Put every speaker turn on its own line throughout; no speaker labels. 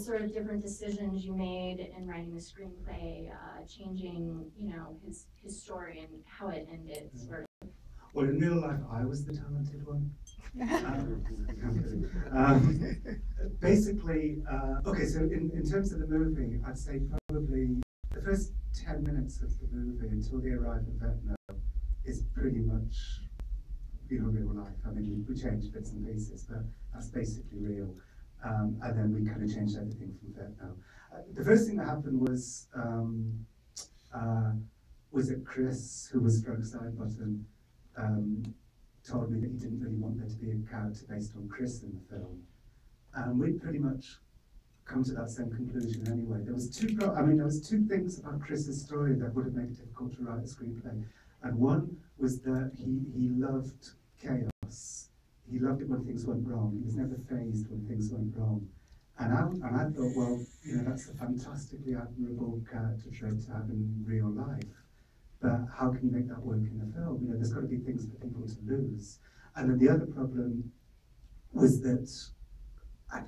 sort of different decisions you made in writing the screenplay, changing, his story and how it ended, sort of.
Well, in real life, I was the talented one. Basically, okay, so in terms of the movie, I'd say probably the first 10 minutes of the movie until they arrive at Vetno is pretty much, real life. I mean, we changed bits and pieces, but that's basically real. And then we kind of changed everything from Vetno. The first thing that happened was it Chris, who was Frank's side button, told me that he didn't really want there to be a character based on Chris in the film. And we'd pretty much come to that same conclusion anyway. There was two things about Chris's story that would have made it difficult to write a screenplay. And one was that he loved chaos. He loved it when things went wrong. He was never fazed when things went wrong. And I thought, well, that's a fantastically admirable character trait to have in real life. But how can you make that work in a film? There's got to be things for people to lose. And then the other problem was that I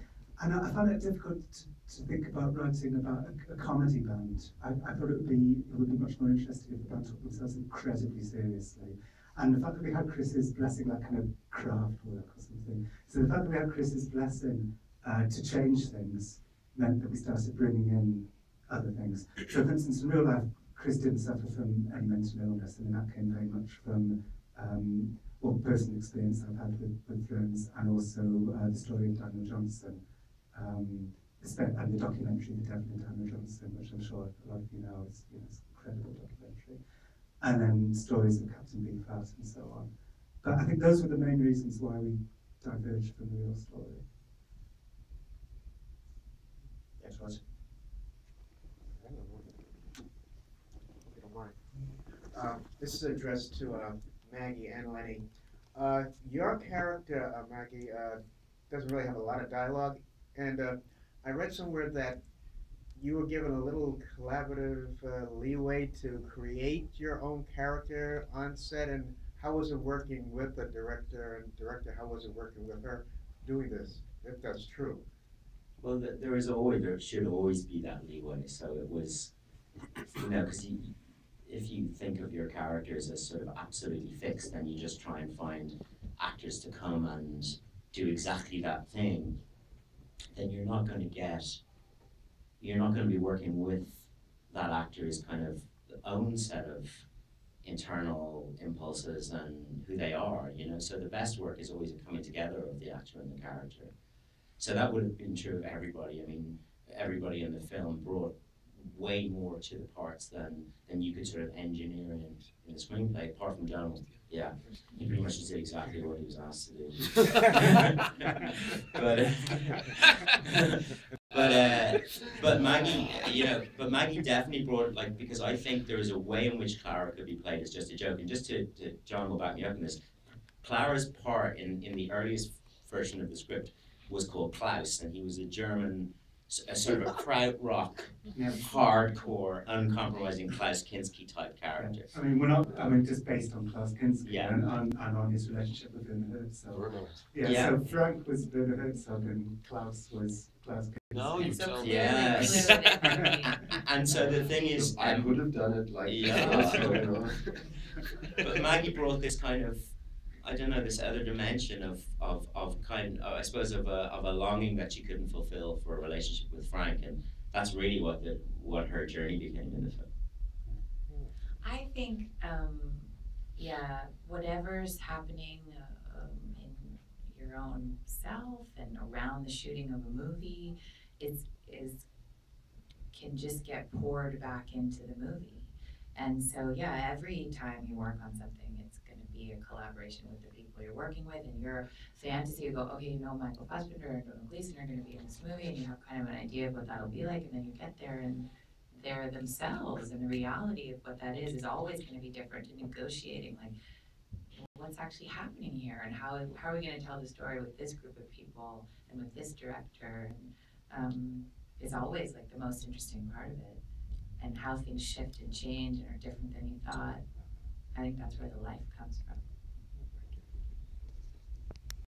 found it difficult to think about writing about a comedy band. I thought it would be much more interesting if the band took themselves incredibly seriously. And the fact that we had Chris's blessing, like kind of craft work or something. So the fact that we had Chris's blessing to change things meant that we started bringing in other things. So for instance, in real life, Chris didn't suffer from any mental illness, and that came very much from personal experience I've had with friends, and also the story of Daniel Johnson, and the documentary The Devil in Daniel Johnson, which I'm sure a lot of you know is an incredible documentary, and then stories of Captain Beefheart and so on. But I think those were the main reasons why we diverged from the real story.
Yes, Ross. This is addressed to Maggie and Lenny. Your character, Maggie, doesn't really have a lot of dialogue, and I read somewhere that you were given a little collaborative leeway to create your own character on set, and how was it working with the director, and how was it working with her doing this, if that's true?
Well, there should always be that leeway, so it was, because if you think of your characters as sort of absolutely fixed, then you just try and find actors to come and do exactly that thing, then you're not going to be working with that actor's kind of own set of internal impulses and who they are, so the best work is always a coming together of the actor and the character. So that would have been true of everybody. I mean, everybody in the film brought way more to the parts than you could sort of engineer in the screenplay, apart from Domhnall. Yeah, he pretty much did exactly what he was asked to do. but Maggie definitely brought, because I think there is a way in which Clara could be played as just a joke. And just to John will back me up in this, Clara's part in the earliest version of the script was called Klaus, and he was a German, a sort of a krautrock, hardcore, uncompromising Klaus Kinski type character.
I mean, just based on Klaus Kinski and on his relationship with Werner Herzog. So Frank was Werner Herzog and Klaus was Klaus Kinski.
No, you tell me.
Yes. And so the thing is,
I would have done it like that.
But Maggie brought this kind of, I don't know, this other dimension of I suppose of a longing that she couldn't fulfill for a relationship with Frank, and that's really what her journey became in the film.
I think, whatever's happening in your own self and around the shooting of a movie can just get poured back into the movie. And so, every time you work on something, it's going to be a collaboration with the people you're working with, and your fantasy, you go, okay, Michael Fassbender and Domhnall Gleeson are going to be in this movie, and you have kind of an idea of what that'll be like, and then you get there, and they're themselves, and the reality of what that is always going to be different, and negotiating, what's actually happening here, and how are we going to tell the story with this group of people, and with this director, and is always, the most interesting part of it. And how things shift and change and are different than you thought. I think that's where the life comes from.